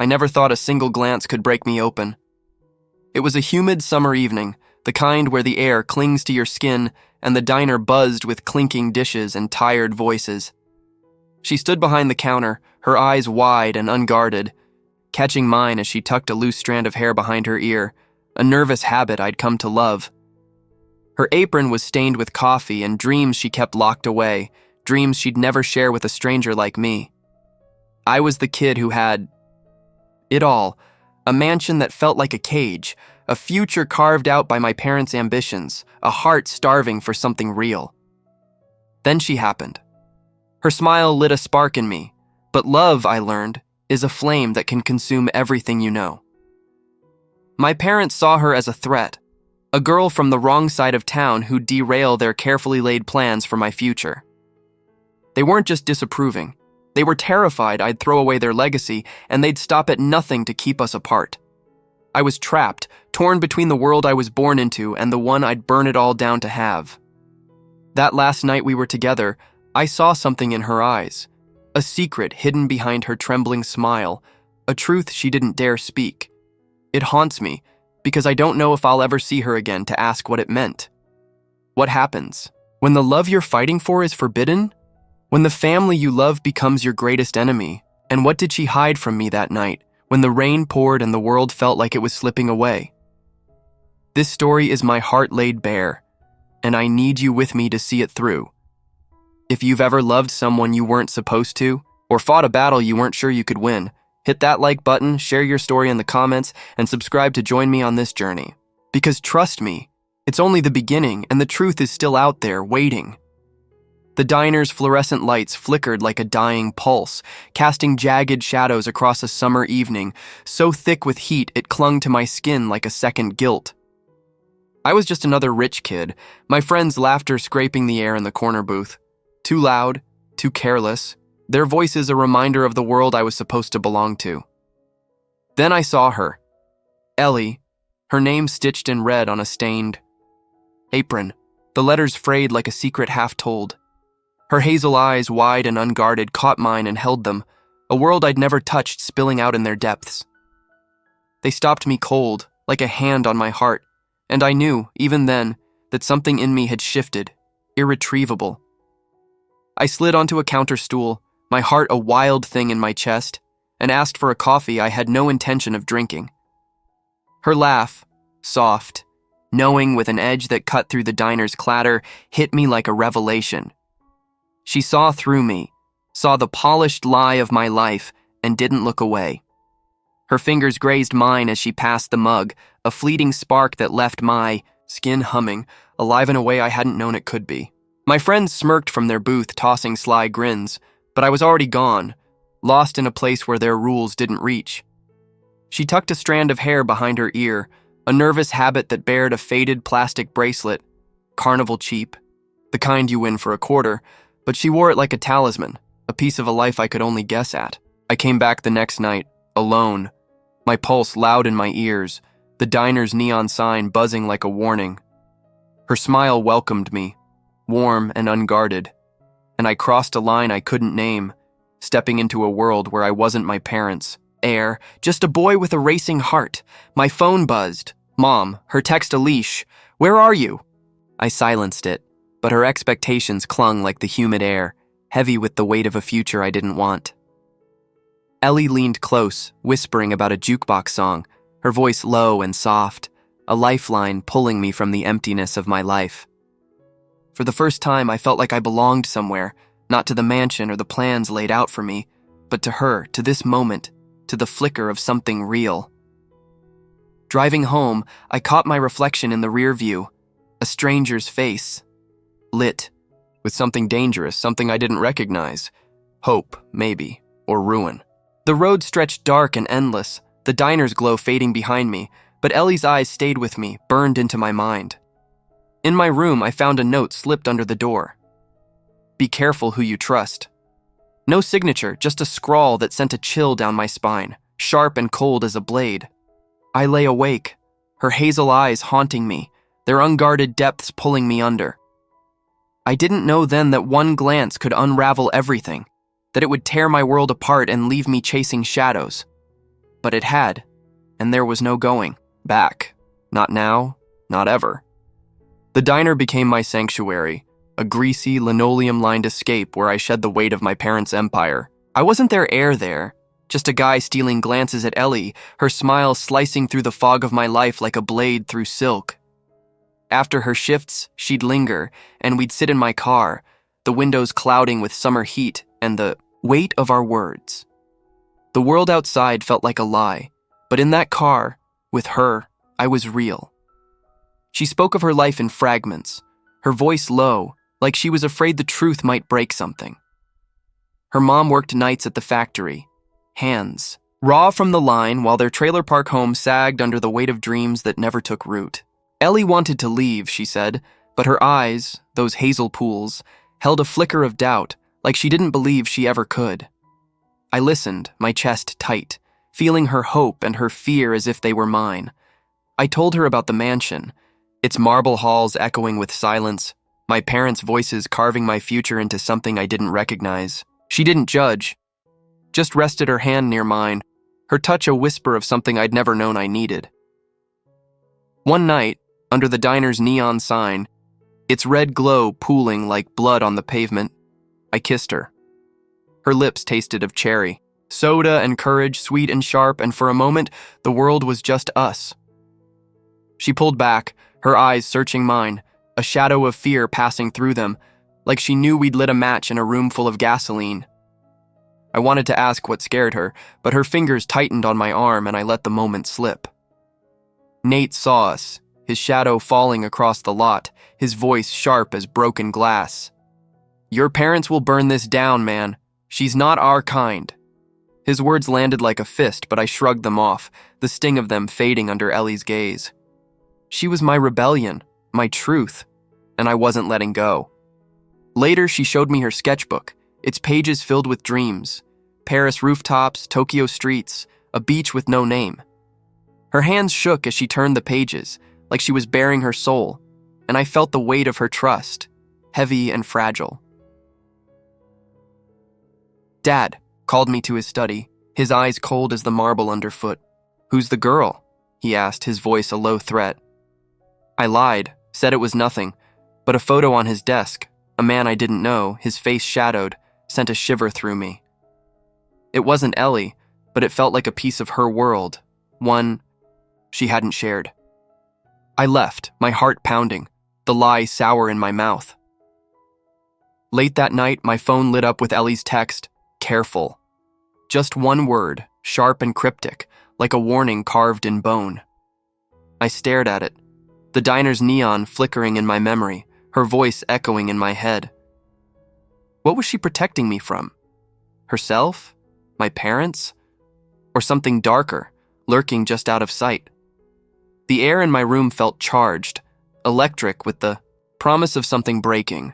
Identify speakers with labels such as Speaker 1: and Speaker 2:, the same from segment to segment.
Speaker 1: I never thought a single glance could break me open. It was a humid summer evening, the kind where the air clings to your skin and the diner buzzed with clinking dishes and tired voices. She stood behind the counter, her eyes wide and unguarded, catching mine as she tucked a loose strand of hair behind her ear, a nervous habit I'd come to love. Her apron was stained with coffee and dreams she kept locked away, dreams she'd never share with a stranger like me. I was the kid who had it all, a mansion that felt like a cage, a future carved out by my parents' ambitions, a heart starving for something real. Then she happened. Her smile lit a spark in me, but love, I learned, is a flame that can consume everything you know. My parents saw her as a threat, a girl from the wrong side of town who'd derail their carefully laid plans for my future. They weren't just disapproving. They were terrified I'd throw away their legacy and they'd stop at nothing to keep us apart. I was trapped, torn between the world I was born into and the one I'd burn it all down to have. That last night we were together, I saw something in her eyes, a secret hidden behind her trembling smile, a truth she didn't dare speak. It haunts me, because I don't know if I'll ever see her again to ask what it meant. What happens when the love you're fighting for is forbidden? When the family you love becomes your greatest enemy? And what did she hide from me that night, when the rain poured and the world felt like it was slipping away? This story is my heart laid bare, and I need you with me to see it through. If you've ever loved someone you weren't supposed to, or fought a battle you weren't sure you could win, hit that like button, share your story in the comments, and subscribe to join me on this journey. Because trust me, it's only the beginning and the truth is still out there waiting. The diner's fluorescent lights flickered like a dying pulse, casting jagged shadows across a summer evening, so thick with heat it clung to my skin like a second guilt. I was just another rich kid, my friends' laughter scraping the air in the corner booth. Too loud, too careless, their voices a reminder of the world I was supposed to belong to. Then I saw her, Ellie, her name stitched in red on a stained apron, the letters frayed like a secret half told. Her hazel eyes, wide and unguarded, caught mine and held them, a world I'd never touched spilling out in their depths. They stopped me cold, like a hand on my heart, and I knew, even then, that something in me had shifted, irretrievable. I slid onto a counter stool, my heart a wild thing in my chest, and asked for a coffee I had no intention of drinking. Her laugh, soft, knowing with an edge that cut through the diner's clatter, hit me like a revelation. She saw through me, saw the polished lie of my life, and didn't look away. Her fingers grazed mine as she passed the mug, a fleeting spark that left my skin humming, alive in a way I hadn't known it could be. My friends smirked from their booth, tossing sly grins, but I was already gone, lost in a place where their rules didn't reach. She tucked a strand of hair behind her ear, a nervous habit that bared a faded plastic bracelet, carnival cheap, the kind you win for $0.25, but she wore it like a talisman, a piece of a life I could only guess at. I came back the next night, alone, my pulse loud in my ears, the diner's neon sign buzzing like a warning. Her smile welcomed me, warm and unguarded, and I crossed a line I couldn't name, stepping into a world where I wasn't my parents' heir, just a boy with a racing heart. My phone buzzed. Mom, her text a leash. Where are you? I silenced it, but her expectations clung like the humid air, heavy with the weight of a future I didn't want. Ellie leaned close, whispering about a jukebox song, her voice low and soft, a lifeline pulling me from the emptiness of my life. For the first time, I felt like I belonged somewhere, not to the mansion or the plans laid out for me, but to her, to this moment, to the flicker of something real. Driving home, I caught my reflection in the rear view, a stranger's face, lit, with something dangerous, something I didn't recognize. Hope, maybe, or ruin. The road stretched dark and endless, the diner's glow fading behind me, but Ellie's eyes stayed with me, burned into my mind. In my room, I found a note slipped under the door. Be careful who you trust. No signature, just a scrawl that sent a chill down my spine, sharp and cold as a blade. I lay awake, her hazel eyes haunting me, their unguarded depths pulling me under. I didn't know then that one glance could unravel everything, that it would tear my world apart and leave me chasing shadows. But it had, and there was no going back. Not now, not ever. The diner became my sanctuary, a greasy, linoleum-lined escape where I shed the weight of my parents' empire. I wasn't their heir there, just a guy stealing glances at Ellie, her smile slicing through the fog of my life like a blade through silk. After her shifts, she'd linger, and we'd sit in my car, the windows clouding with summer heat and the weight of our words. The world outside felt like a lie, but in that car, with her, I was real. She spoke of her life in fragments, her voice low, like she was afraid the truth might break something. Her mom worked nights at the factory, hands raw from the line while their trailer park home sagged under the weight of dreams that never took root. Ellie wanted to leave, she said, but her eyes, those hazel pools, held a flicker of doubt, like she didn't believe she ever could. I listened, my chest tight, feeling her hope and her fear as if they were mine. I told her about the mansion, its marble halls echoing with silence, my parents' voices carving my future into something I didn't recognize. She didn't judge, just rested her hand near mine, her touch a whisper of something I'd never known I needed. One night, under the diner's neon sign, its red glow pooling like blood on the pavement, I kissed her. Her lips tasted of cherry, soda and courage, sweet and sharp, and for a moment, the world was just us. She pulled back, her eyes searching mine, a shadow of fear passing through them, like she knew we'd lit a match in a room full of gasoline. I wanted to ask what scared her, but her fingers tightened on my arm and I let the moment slip. Nate saw us, his shadow falling across the lot, his voice sharp as broken glass. "Your parents will burn this down, man. She's not our kind." His words landed like a fist, but I shrugged them off, the sting of them fading under Ellie's gaze. She was my rebellion, my truth, and I wasn't letting go. Later, she showed me her sketchbook, its pages filled with dreams, Paris rooftops, Tokyo streets, a beach with no name. Her hands shook as she turned the pages, like she was bearing her soul, and I felt the weight of her trust, heavy and fragile. Dad called me to his study, his eyes cold as the marble underfoot. "Who's the girl?" he asked, his voice a low threat. I lied, said it was nothing, but a photo on his desk, a man I didn't know, his face shadowed, sent a shiver through me. It wasn't Ellie, but it felt like a piece of her world, one she hadn't shared. I left, my heart pounding, the lie sour in my mouth. Late that night, my phone lit up with Ellie's text, "Careful." Just one word, sharp and cryptic, like a warning carved in bone. I stared at it, the diner's neon flickering in my memory, her voice echoing in my head. What was she protecting me from? Herself? My parents? Or something darker, lurking just out of sight? The air in my room felt charged, electric with the promise of something breaking.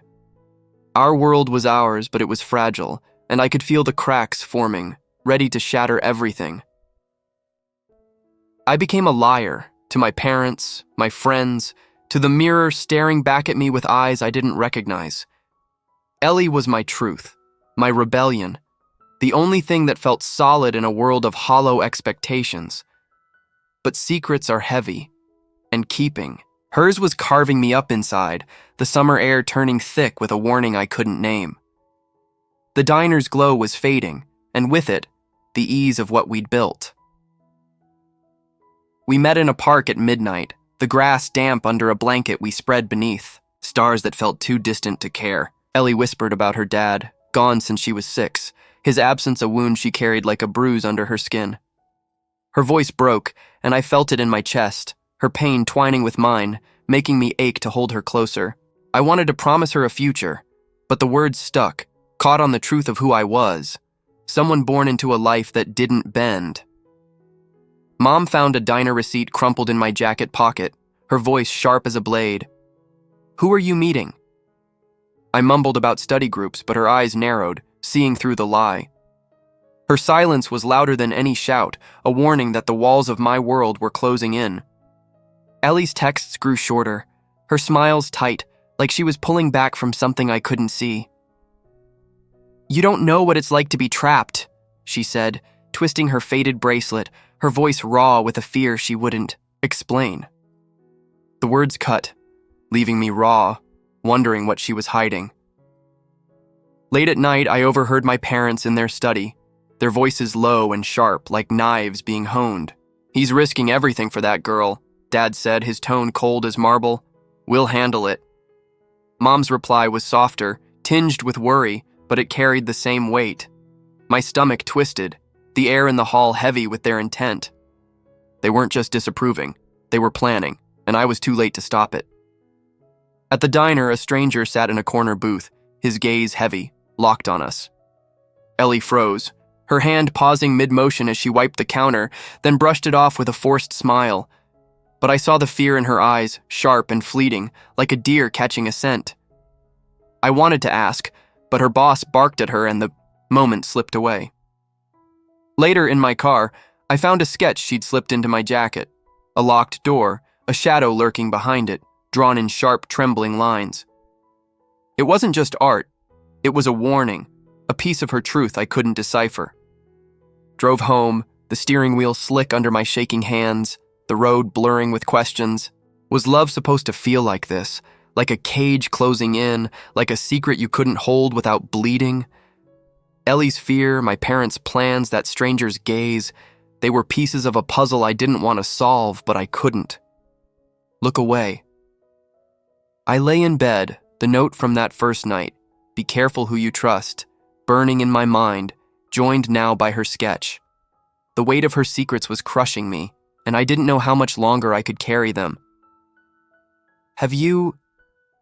Speaker 1: Our world was ours, but it was fragile, and I could feel the cracks forming, ready to shatter everything. I became a liar to my parents, my friends, to the mirror staring back at me with eyes I didn't recognize. Ellie was my truth, my rebellion, the only thing that felt solid in a world of hollow expectations. But secrets are heavy, and keeping. Hers was carving me up inside, the summer air turning thick with a warning I couldn't name. The diner's glow was fading, and with it, the ease of what we'd built. We met in a park at midnight, the grass damp under a blanket we spread beneath, stars that felt too distant to care. Ellie whispered about her dad, gone since she was 6, his absence a wound she carried like a bruise under her skin. Her voice broke, and I felt it in my chest, her pain twining with mine, making me ache to hold her closer. I wanted to promise her a future, but the words stuck, caught on the truth of who I was, someone born into a life that didn't bend. Mom found a diner receipt crumpled in my jacket pocket, her voice sharp as a blade. "Who are you meeting?" I mumbled about study groups, but her eyes narrowed, seeing through the lie. Her silence was louder than any shout, a warning that the walls of my world were closing in. Ellie's texts grew shorter, her smiles tight, like she was pulling back from something I couldn't see. "You don't know what it's like to be trapped," she said, twisting her faded bracelet, her voice raw with a fear she wouldn't explain. The words cut, leaving me raw, wondering what she was hiding. Late at night, I overheard my parents in their study, their voices low and sharp, like knives being honed. "He's risking everything for that girl," Dad said, his tone cold as marble. "We'll handle it." Mom's reply was softer, tinged with worry, but it carried the same weight. My stomach twisted, the air in the hall heavy with their intent. They weren't just disapproving, they were planning, and I was too late to stop it. At the diner, a stranger sat in a corner booth, his gaze heavy, locked on us. Ellie froze, her hand pausing mid-motion as she wiped the counter, then brushed it off with a forced smile. But I saw the fear in her eyes, sharp and fleeting, like a deer catching a scent. I wanted to ask, but her boss barked at her and the moment slipped away. Later in my car, I found a sketch she'd slipped into my jacket. A locked door, a shadow lurking behind it, drawn in sharp, trembling lines. It wasn't just art. It was a warning, a piece of her truth I couldn't decipher. Drove home, the steering wheel slick under my shaking hands, the road blurring with questions. Was love supposed to feel like this? Like a cage closing in, like a secret you couldn't hold without bleeding? Ellie's fear, my parents' plans, that stranger's gaze, they were pieces of a puzzle I didn't want to solve, but I couldn't. Look away. I lay in bed, the note from that first night, "Be careful who you trust," burning in my mind, joined now by her sketch. The weight of her secrets was crushing me, and I didn't know how much longer I could carry them. Have you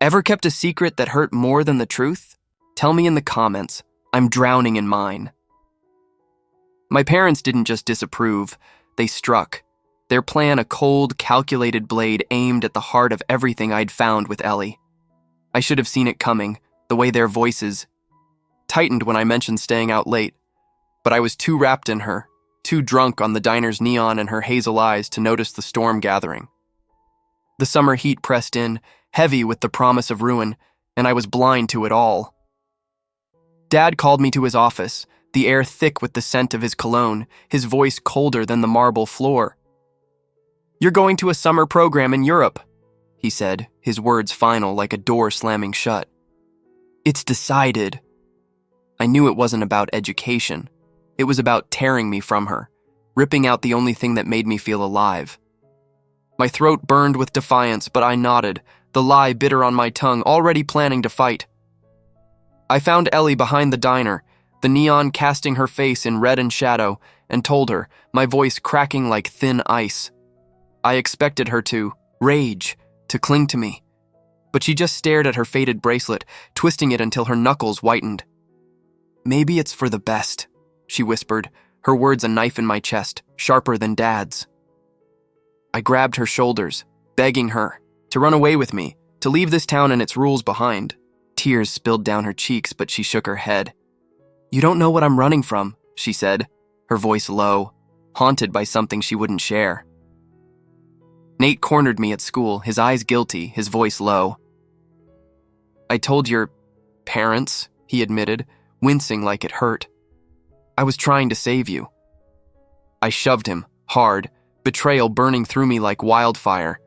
Speaker 1: ever kept a secret that hurt more than the truth? Tell me in the comments. I'm drowning in mine. My parents didn't just disapprove, they struck. Their plan a cold, calculated blade aimed at the heart of everything I'd found with Ellie. I should have seen it coming, the way their voices tightened when I mentioned staying out late, but I was too wrapped in her, too drunk on the diner's neon and her hazel eyes to notice the storm gathering. The summer heat pressed in, heavy with the promise of ruin, and I was blind to it all. Dad called me to his office, the air thick with the scent of his cologne, his voice colder than the marble floor. "You're going to a summer program in Europe," he said, his words final like a door slamming shut. "It's decided." I knew it wasn't about education. It was about tearing me from her, ripping out the only thing that made me feel alive. My throat burned with defiance, but I nodded, the lie bitter on my tongue, already planning to fight. I found Ellie behind the diner, the neon casting her face in red and shadow, and told her, my voice cracking like thin ice. I expected her to rage, to cling to me, but she just stared at her faded bracelet, twisting it until her knuckles whitened. "Maybe it's for the best," she whispered, her words a knife in my chest, sharper than Dad's. I grabbed her shoulders, begging her to run away with me, to leave this town and its rules behind. Tears spilled down her cheeks, but she shook her head. "You don't know what I'm running from," she said, her voice low, haunted by something she wouldn't share. Nate cornered me at school, his eyes guilty, his voice low. "I told your parents," he admitted, wincing like it hurt. "I was trying to save you." I shoved him, hard, betrayal burning through me like wildfire.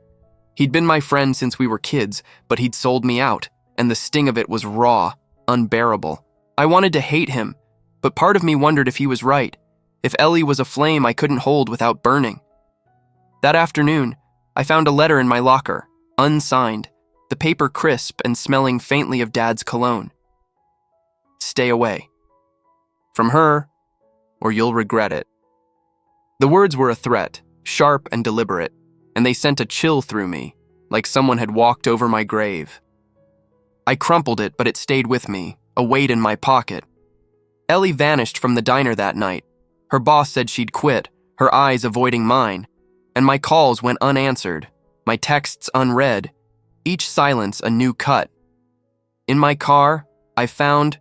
Speaker 1: He'd been my friend since we were kids, but he'd sold me out, and the sting of it was raw, unbearable. I wanted to hate him, but part of me wondered if he was right, if Ellie was a flame I couldn't hold without burning. That afternoon, I found a letter in my locker, unsigned, the paper crisp and smelling faintly of Dad's cologne. "Stay away. From her, or you'll regret it." The words were a threat, sharp and deliberate, and they sent a chill through me, like someone had walked over my grave. I crumpled it, but it stayed with me, a weight in my pocket. Ellie vanished from the diner that night. Her boss said she'd quit, her eyes avoiding mine, and my calls went unanswered, my texts unread, each silence a new cut. In my car, I found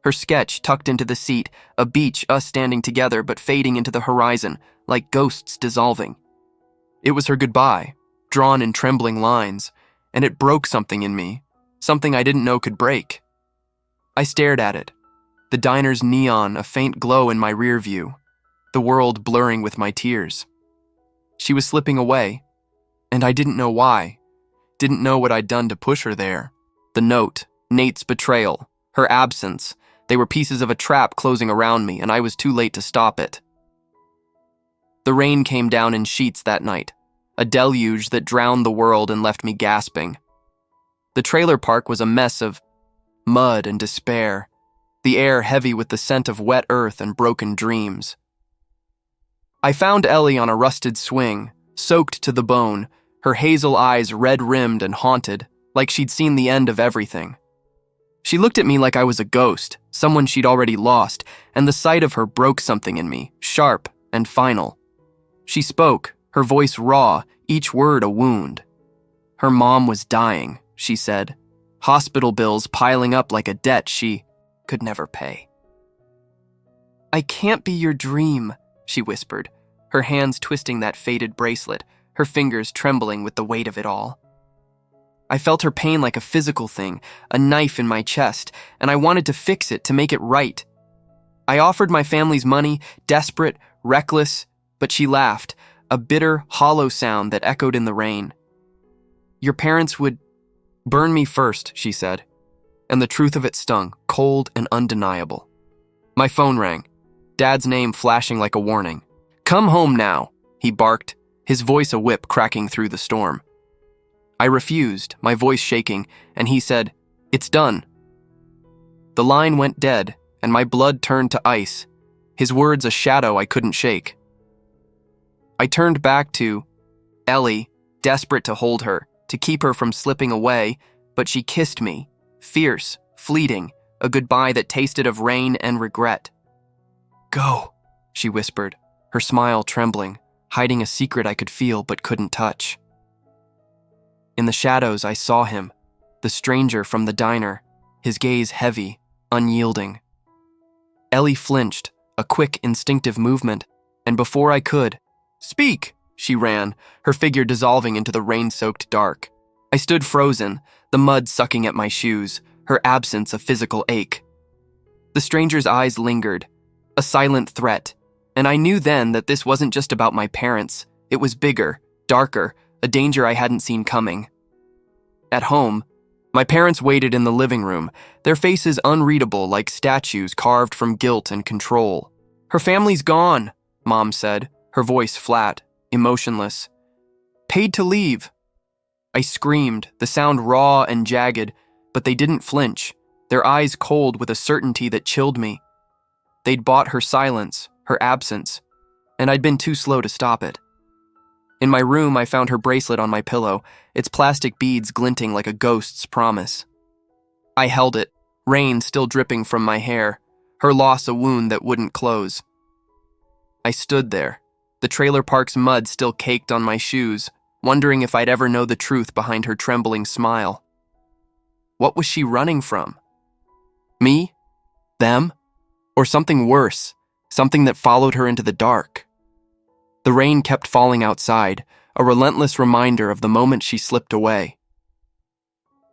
Speaker 1: her sketch tucked into the seat, a beach, us standing together but fading into the horizon, like ghosts dissolving. It was her goodbye, drawn in trembling lines, and it broke something in me, something I didn't know could break. I stared at it, the diner's neon a faint glow in my rear view, the world blurring with my tears. She was slipping away, and I didn't know why. Didn't know what I'd done to push her there. The note, Nate's betrayal, her absence, they were pieces of a trap closing around me, and I was too late to stop it. The rain came down in sheets that night, a deluge that drowned the world and left me gasping. The trailer park was a mess of mud and despair, the air heavy with the scent of wet earth and broken dreams. I found Ellie on a rusted swing, soaked to the bone, her hazel eyes red-rimmed and haunted, like she'd seen the end of everything. She looked at me like I was a ghost, someone she'd already lost, and the sight of her broke something in me, sharp and final. She spoke, her voice raw, each word a wound. Her mom was dying, she said. Hospital bills piling up like a debt she could never pay. I can't be your dream, she whispered, her hands twisting that faded bracelet, her fingers trembling with the weight of it all. I felt her pain like a physical thing, a knife in my chest, and I wanted to fix it, to make it right. I offered my family's money, desperate, reckless, but she laughed, a bitter, hollow sound that echoed in the rain. Your parents would burn me first, she said, and the truth of it stung, cold and undeniable. My phone rang, Dad's name flashing like a warning. Come home now, he barked, his voice a whip cracking through the storm. I refused, my voice shaking, and he said, It's done. The line went dead, and my blood turned to ice, his words a shadow I couldn't shake. I turned back to Ellie, desperate to hold her, to keep her from slipping away, but she kissed me, fierce, fleeting, a goodbye that tasted of rain and regret. Go, she whispered, her smile trembling, hiding a secret I could feel but couldn't touch. In the shadows, I saw him, the stranger from the diner, his gaze heavy, unyielding. Ellie flinched, a quick, instinctive movement, and before I could, Speak, she ran, her figure dissolving into the rain-soaked dark. I stood frozen, the mud sucking at my shoes, her absence a physical ache. The stranger's eyes lingered, a silent threat, and I knew then that this wasn't just about my parents. It was bigger, darker, a danger I hadn't seen coming. At home, my parents waited in the living room, their faces unreadable like statues carved from guilt and control. Her family's gone, Mom said, her voice flat, emotionless. Paid to leave. I screamed, the sound raw and jagged, but they didn't flinch, their eyes cold with a certainty that chilled me. They'd bought her silence, her absence, and I'd been too slow to stop it. In my room, I found her bracelet on my pillow, its plastic beads glinting like a ghost's promise. I held it, rain still dripping from my hair, her loss a wound that wouldn't close. I stood there, the trailer park's mud still caked on my shoes, wondering if I'd ever know the truth behind her trembling smile. What was she running from? Me? Them? Or something worse, something that followed her into the dark? The rain kept falling outside, a relentless reminder of the moment she slipped away.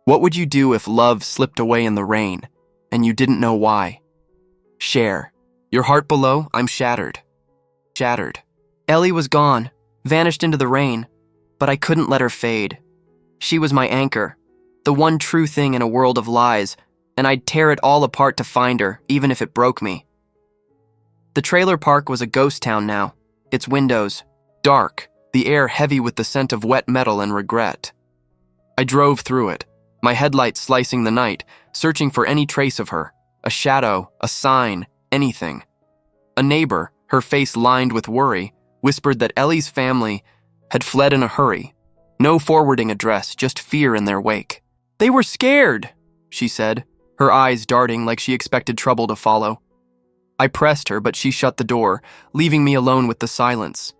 Speaker 1: What would you do if love slipped away in the rain, and you didn't know why? Share. Your heart below, I'm shattered. Shattered. Ellie was gone, vanished into the rain, but I couldn't let her fade. She was my anchor, the one true thing in a world of lies, and I'd tear it all apart to find her, even if it broke me. The trailer park was a ghost town now, its windows dark, the air heavy with the scent of wet metal and regret. I drove through it, my headlights slicing the night, searching for any trace of her, a shadow, a sign, anything. A neighbor, her face lined with worry, whispered that Ellie's family had fled in a hurry. No forwarding address, just fear in their wake. They were scared, she said, her eyes darting like she expected trouble to follow. I pressed her, but she shut the door, leaving me alone with the silence.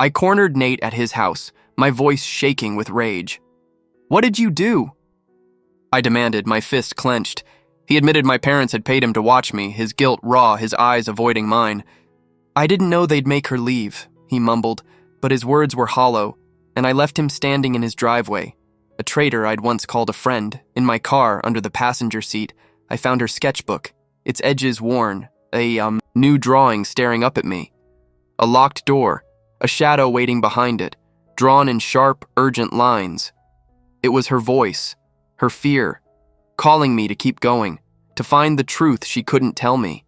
Speaker 1: I cornered Nate at his house, my voice shaking with rage. What did you do? I demanded, my fist clenched. He admitted my parents had paid him to watch me, his guilt raw, his eyes avoiding mine. I didn't know they'd make her leave, he mumbled, but his words were hollow, and I left him standing in his driveway. A traitor I'd once called a friend. In my car, under the passenger seat, I found her sketchbook, its edges worn, a new drawing staring up at me. A locked door, a shadow waiting behind it, drawn in sharp, urgent lines. It was her voice, her fear, calling me to keep going, to find the truth she couldn't tell me.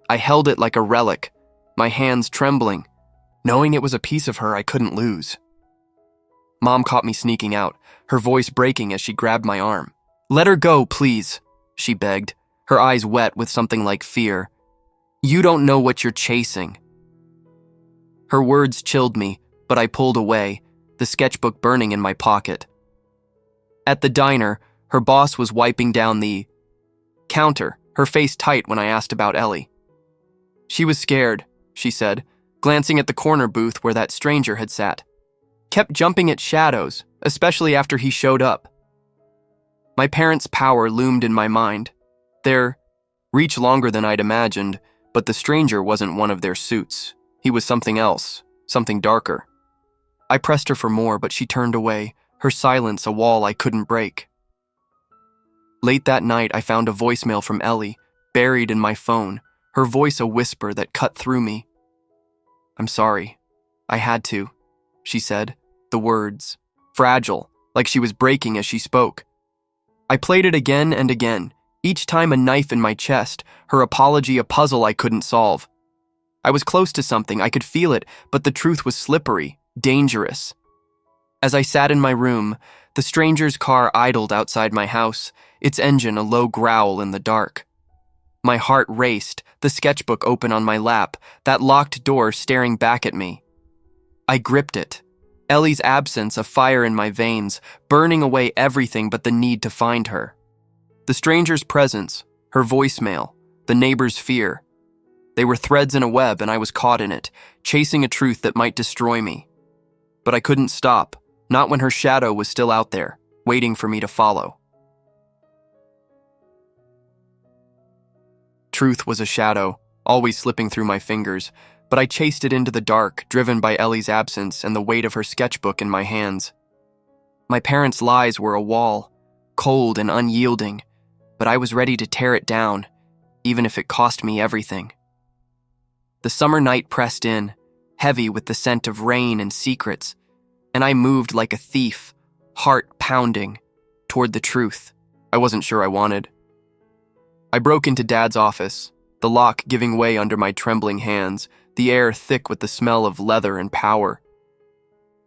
Speaker 1: I held it like a relic, my hands trembling, knowing it was a piece of her I couldn't lose. Mom caught me sneaking out, her voice breaking as she grabbed my arm. "Let her go, please," she begged, her eyes wet with something like fear. "You don't know what you're chasing." Her words chilled me, but I pulled away, the sketchbook burning in my pocket. At the diner, her boss was wiping down the counter, her face tight when I asked about Ellie. She was scared, she said, glancing at the corner booth where that stranger had sat. Kept jumping at shadows, especially after he showed up. My parents' power loomed in my mind. Their reach longer than I'd imagined, but the stranger wasn't one of their suits. He was something else, something darker. I pressed her for more, but she turned away, her silence a wall I couldn't break. Late that night, I found a voicemail from Ellie, buried in my phone, her voice a whisper that cut through me. "I'm sorry. I had to," she said, the words, fragile, like she was breaking as she spoke. I played it again and again, each time a knife in my chest, her apology a puzzle I couldn't solve. I was close to something, I could feel it, but the truth was slippery, dangerous. As I sat in my room, the stranger's car idled outside my house, its engine a low growl in the dark. My heart raced, the sketchbook open on my lap, that locked door staring back at me. I gripped it. Ellie's absence a fire in my veins, burning away everything but the need to find her. The stranger's presence, her voicemail, the neighbor's fear. They were threads in a web and I was caught in it, chasing a truth that might destroy me. But I couldn't stop, not when her shadow was still out there, waiting for me to follow. Truth was a shadow, always slipping through my fingers, but I chased it into the dark, driven by Ellie's absence and the weight of her sketchbook in my hands. My parents' lies were a wall, cold and unyielding, but I was ready to tear it down, even if it cost me everything. The summer night pressed in, heavy with the scent of rain and secrets, and I moved like a thief, heart pounding, toward the truth I wasn't sure I wanted. I broke into Dad's office, the lock giving way under my trembling hands, the air thick with the smell of leather and power.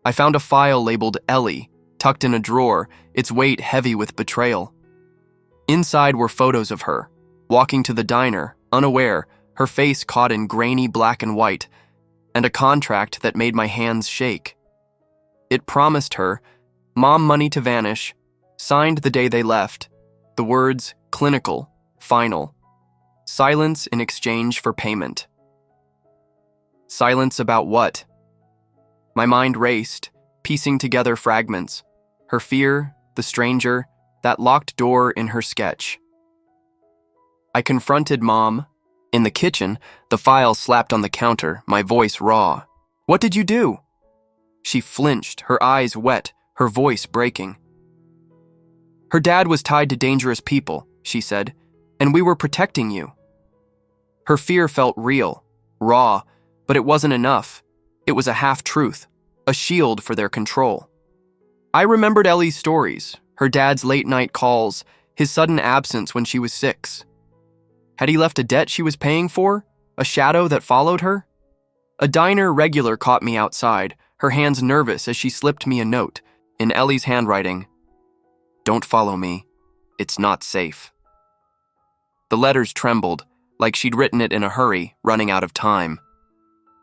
Speaker 1: I found a file labeled Ellie, tucked in a drawer, its weight heavy with betrayal. Inside were photos of her, walking to the diner, unaware, her face caught in grainy black and white, and a contract that made my hands shake. It promised her, mom money to vanish, signed the day they left, the words clinical, final, silence in exchange for payment. Silence about what? My mind raced, piecing together fragments, her fear, the stranger, that locked door in her sketch. I confronted Mom. In the kitchen, the file slapped on the counter, my voice raw. "What did you do?" She flinched, her eyes wet, her voice breaking. "Her dad was tied to dangerous people," she said, "and we were protecting you." Her fear felt real, raw, but it wasn't enough. It was a half-truth, a shield for their control. I remembered Ellie's stories, her dad's late-night calls, his sudden absence when she was 6. Had he left a debt she was paying for? A shadow that followed her? A diner regular caught me outside, her hands nervous as she slipped me a note, in Ellie's handwriting. "Don't follow me. It's not safe." The letters trembled, like she'd written it in a hurry, running out of time.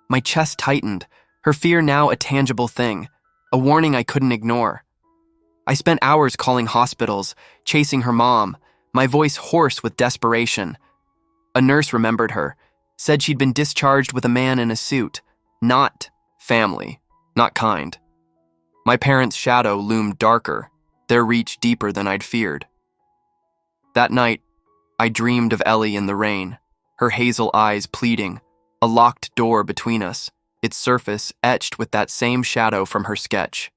Speaker 1: My chest tightened, her fear now a tangible thing, a warning I couldn't ignore. I spent hours calling hospitals, chasing her mom, my voice hoarse with desperation. A nurse remembered her, said she'd been discharged with a man in a suit. Not family, not kind. My parents' shadow loomed darker, their reach deeper than I'd feared. That night, I dreamed of Ellie in the rain, her hazel eyes pleading, a locked door between us, its surface etched with that same shadow from her sketch.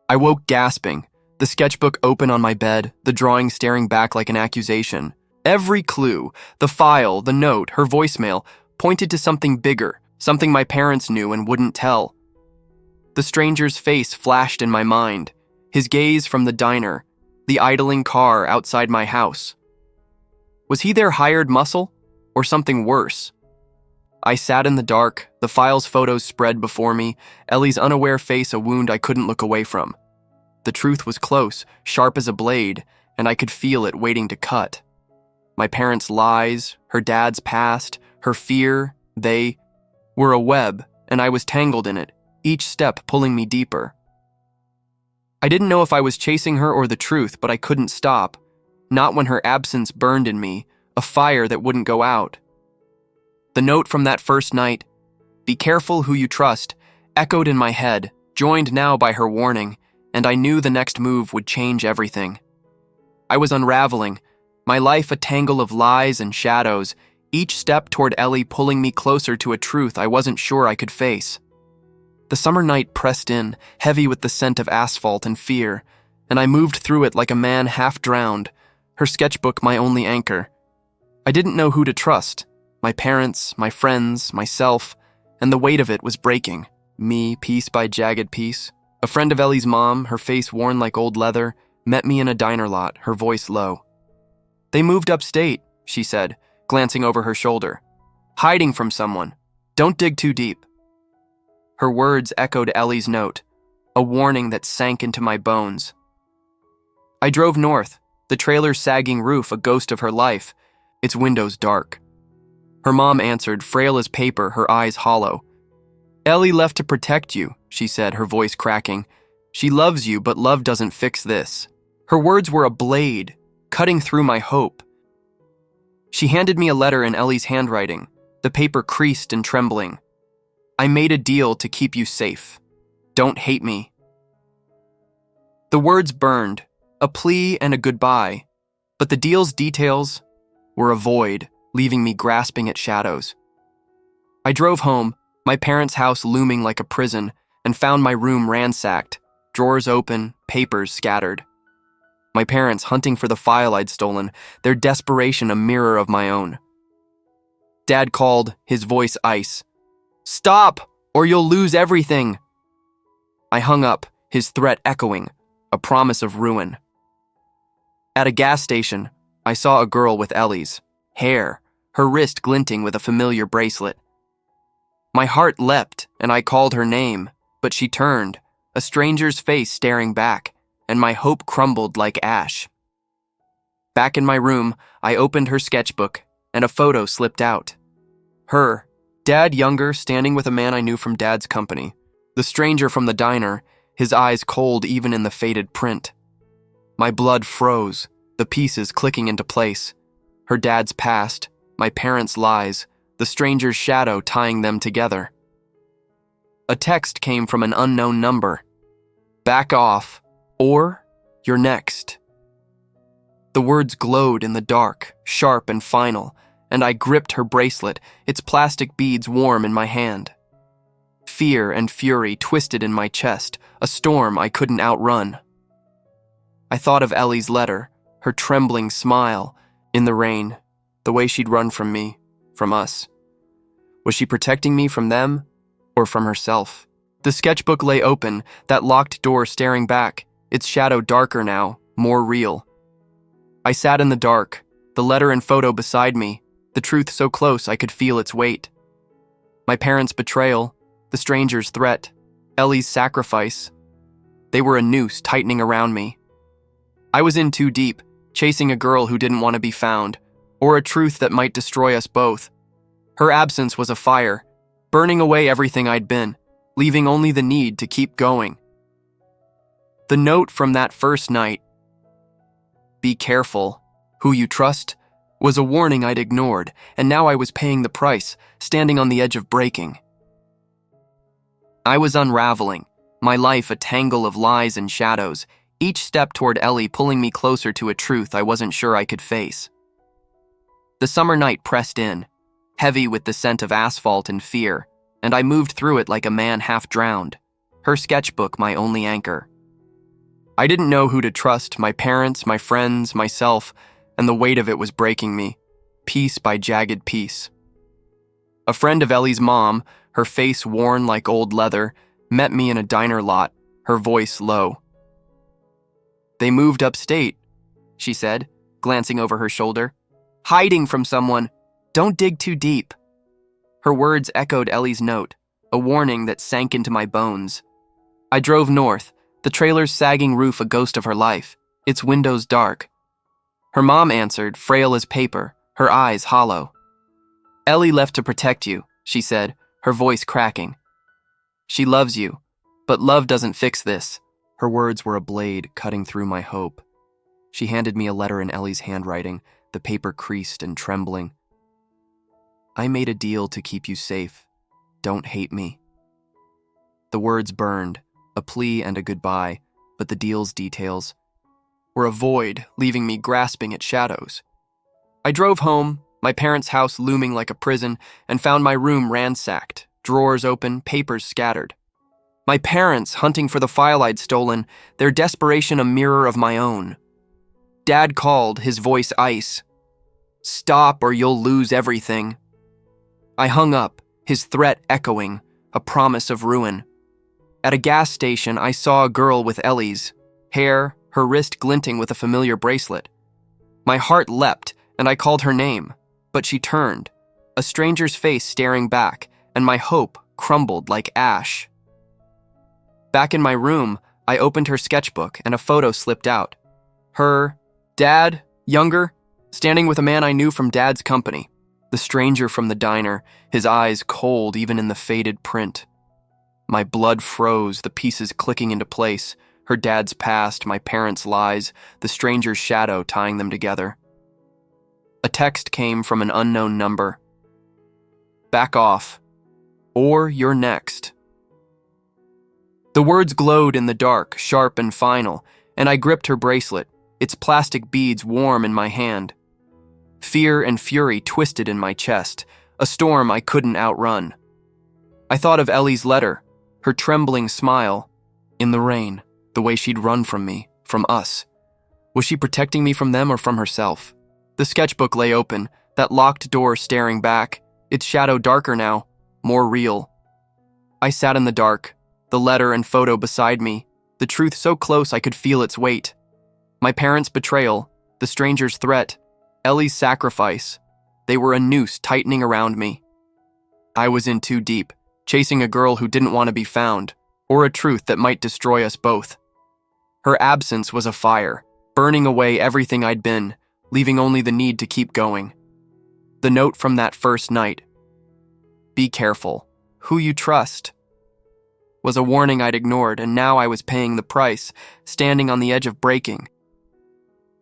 Speaker 1: I woke gasping, the sketchbook open on my bed, the drawing staring back like an accusation. Every clue, the file, the note, her voicemail, pointed to something bigger, something my parents knew and wouldn't tell. The stranger's face flashed in my mind, his gaze from the diner, the idling car outside my house. Was he their hired muscle, or something worse? I sat in the dark, the file's photos spread before me, Ellie's unaware face a wound I couldn't look away from. The truth was close, sharp as a blade, and I could feel it waiting to cut. My parents' lies, her dad's past, her fear, they were a web, and I was tangled in it, each step pulling me deeper. I didn't know if I was chasing her or the truth, but I couldn't stop. Not when her absence burned in me, a fire that wouldn't go out. The note from that first night, "Be careful who you trust," echoed in my head, joined now by her warning, and I knew the next move would change everything. I was unraveling, my life a tangle of lies and shadows, each step toward Ellie pulling me closer to a truth I wasn't sure I could face. The summer night pressed in, heavy with the scent of asphalt and fear, and I moved through it like a man half drowned, her sketchbook my only anchor. I didn't know who to trust, my parents, my friends, myself, and the weight of it was breaking, me piece by jagged piece. A friend of Ellie's mom, her face worn like old leather, met me in a diner lot, her voice low. "They moved upstate," she said, glancing over her shoulder. "Hiding from someone. Don't dig too deep." Her words echoed Ellie's note, a warning that sank into my bones. I drove north, the trailer's sagging roof a ghost of her life, its windows dark. Her mom answered, frail as paper, her eyes hollow. "Ellie left to protect you," she said, her voice cracking. "She loves you, but love doesn't fix this." Her words were a blade, cutting through my hope. She handed me a letter in Ellie's handwriting, the paper creased and trembling. "I made a deal to keep you safe. Don't hate me." The words burned, a plea and a goodbye, but the deal's details were a void, leaving me grasping at shadows. I drove home, my parents' house looming like a prison, and found my room ransacked, drawers open, papers scattered. My parents hunting for the file I'd stolen, their desperation a mirror of my own. Dad called, his voice ice. "Stop, or you'll lose everything." I hung up, his threat echoing, a promise of ruin. At a gas station, I saw a girl with Ellie's hair, her wrist glinting with a familiar bracelet. My heart leapt, and I called her name, but she turned, a stranger's face staring back, and my hope crumbled like ash. Back in my room, I opened her sketchbook, and a photo slipped out. Her, Dad younger, standing with a man I knew from Dad's company. The stranger from the diner, his eyes cold even in the faded print. My blood froze, the pieces clicking into place. Her dad's past, my parents' lies, the stranger's shadow tying them together. A text came from an unknown number. "Back off, or you're next." The words glowed in the dark, sharp and final, and I gripped her bracelet, its plastic beads warm in my hand. Fear and fury twisted in my chest, a storm I couldn't outrun. I thought of Ellie's letter, her trembling smile, in the rain, the way she'd run from me, from us. Was she protecting me from them, or from herself? The sketchbook lay open, that locked door staring back, its shadow darker now, more real. I sat in the dark, the letter and photo beside me, the truth so close I could feel its weight. My parents' betrayal, the stranger's threat, Ellie's sacrifice. They were a noose tightening around me. I was in too deep, chasing a girl who didn't want to be found, or a truth that might destroy us both. Her absence was a fire, burning away everything I'd been, leaving only the need to keep going. The note from that first night, "Be careful who you trust," was a warning I'd ignored, and now I was paying the price, standing on the edge of breaking. I was unraveling, my life a tangle of lies and shadows, each step toward Ellie pulling me closer to a truth I wasn't sure I could face. The summer night pressed in, heavy with the scent of asphalt and fear, and I moved through it like a man half drowned, her sketchbook my only anchor. I didn't know who to trust, my parents, my friends, myself, and the weight of it was breaking me, piece by jagged piece. A friend of Ellie's mom, her face worn like old leather, met me in a diner lot, her voice low. "They moved upstate," she said, glancing over her shoulder. "Hiding from someone. Don't dig too deep." Her words echoed Ellie's note, a warning that sank into my bones. I drove north, the trailer's sagging roof a ghost of her life, its windows dark. Her mom answered, frail as paper, her eyes hollow. "Ellie left to protect you," she said, her voice cracking. "She loves you, but love doesn't fix this." Her words were a blade cutting through my hope. She handed me a letter in Ellie's handwriting, the paper creased and trembling. "I made a deal to keep you safe. Don't hate me." The words burned, a plea and a goodbye, but the deal's details were a void, leaving me grasping at shadows. I drove home, my parents' house looming like a prison, and found my room ransacked, drawers open, papers scattered. My parents hunting for the file I'd stolen, their desperation a mirror of my own. Dad called, his voice ice. "Stop or you'll lose everything." I hung up, his threat echoing, a promise of ruin. At a gas station, I saw a girl with Ellie's hair, her wrist glinting with a familiar bracelet. My heart leapt, and I called her name, but she turned, a stranger's face staring back, and my hope crumbled like ash. Back in my room, I opened her sketchbook, and a photo slipped out. Her, Dad, younger, standing with a man I knew from Dad's company. The stranger from the diner, his eyes cold even in the faded print. My blood froze, the pieces clicking into place. Her dad's past, my parents' lies, the stranger's shadow tying them together. A text came from an unknown number. "Back off, or you're next." The words glowed in the dark, sharp and final, and I gripped her bracelet, its plastic beads warm in my hand. Fear and fury twisted in my chest, a storm I couldn't outrun. I thought of Ellie's letter, her trembling smile, in the rain, the way she'd run from me, from us. Was she protecting me from them or from herself? The sketchbook lay open, that locked door staring back, its shadow darker now, more real. I sat in the dark, the letter and photo beside me, the truth so close I could feel its weight. My parents' betrayal, the stranger's threat, Ellie's sacrifice, they were a noose tightening around me. I was in too deep, chasing a girl who didn't want to be found, or a truth that might destroy us both. Her absence was a fire, burning away everything I'd been, leaving only the need to keep going. The note from that first night, "Be careful, who you trust," was a warning I'd ignored, and now I was paying the price, standing on the edge of breaking.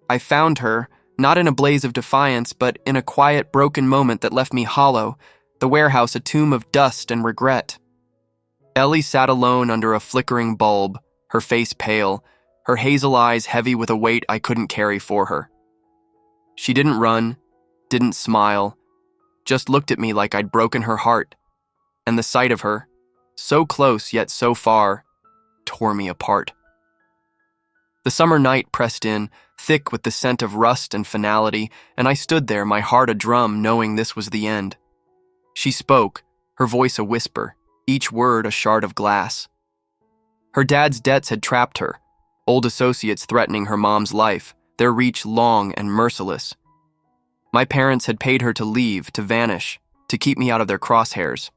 Speaker 1: I found her, not in a blaze of defiance, but in a quiet, broken moment that left me hollow, the warehouse a tomb of dust and regret. Ellie sat alone under a flickering bulb, her face pale, her hazel eyes heavy with a weight I couldn't carry for her. She didn't run, didn't smile, just looked at me like I'd broken her heart, and the sight of her, so close yet so far, tore me apart. The summer night pressed in, thick with the scent of rust and finality, and I stood there, my heart a drum, knowing this was the end. She spoke, her voice a whisper, each word a shard of glass. Her dad's debts had trapped her, old associates threatening her mom's life, their reach long and merciless. My parents had paid her to leave, to vanish, to keep me out of their crosshairs.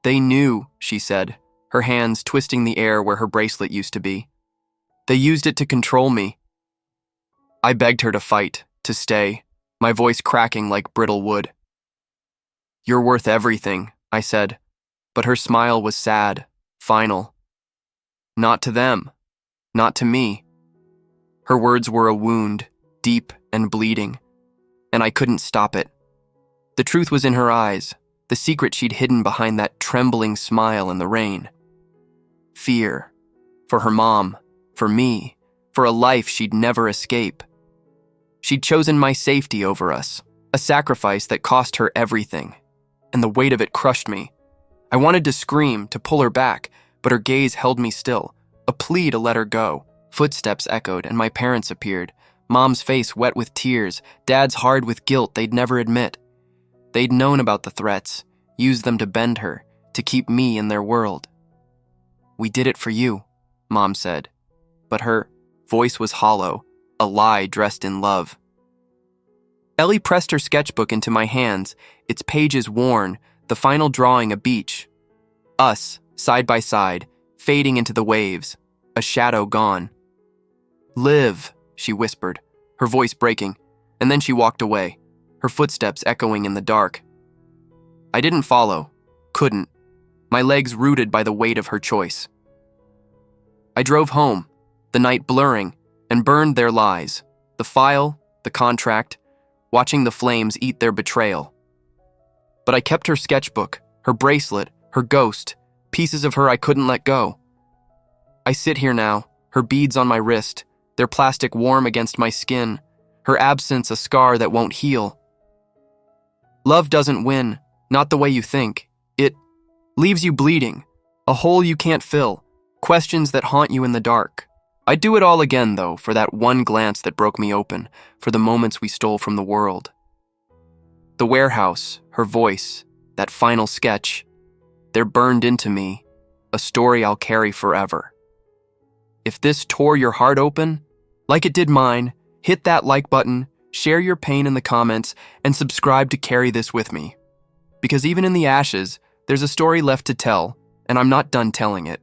Speaker 1: "They knew," she said, her hands twisting the air where her bracelet used to be. "They used it to control me." I begged her to fight, to stay, my voice cracking like brittle wood. "You're worth everything," I said, but her smile was sad, final. "Not to them, not to me." Her words were a wound, deep and bleeding, and I couldn't stop it. The truth was in her eyes, the secret she'd hidden behind that trembling smile in the rain. Fear, for her mom, for me, for a life she'd never escape. She'd chosen my safety over us, a sacrifice that cost her everything, and the weight of it crushed me. I wanted to scream, to pull her back, but her gaze held me still, a plea to let her go. Footsteps echoed, and my parents appeared, Mom's face wet with tears, Dad's hard with guilt they'd never admit. They'd known about the threats, use them to bend her, to keep me in their world. "We did it for you," Mom said, but her voice was hollow, a lie dressed in love. Ellie pressed her sketchbook into my hands, its pages worn, the final drawing a beach. Us, side by side, fading into the waves, a shadow gone. "Live," she whispered, her voice breaking, and then she walked away, her footsteps echoing in the dark. I didn't follow, couldn't, my legs rooted by the weight of her choice. I drove home, the night blurring, and burned their lies, the file, the contract, watching the flames eat their betrayal. But I kept her sketchbook, her bracelet, her ghost, pieces of her I couldn't let go. I sit here now, her beads on my wrist, their plastic warm against my skin, her absence a scar that won't heal. Love doesn't win, not the way you think. It leaves you bleeding, a hole you can't fill, questions that haunt you in the dark. I'd do it all again, though, for that one glance that broke me open, for the moments we stole from the world. The warehouse, her voice, that final sketch, they're burned into me, a story I'll carry forever. If this tore your heart open, like it did mine, hit that like button, share your pain in the comments, and subscribe to carry this with me. Because even in the ashes, there's a story left to tell, and I'm not done telling it.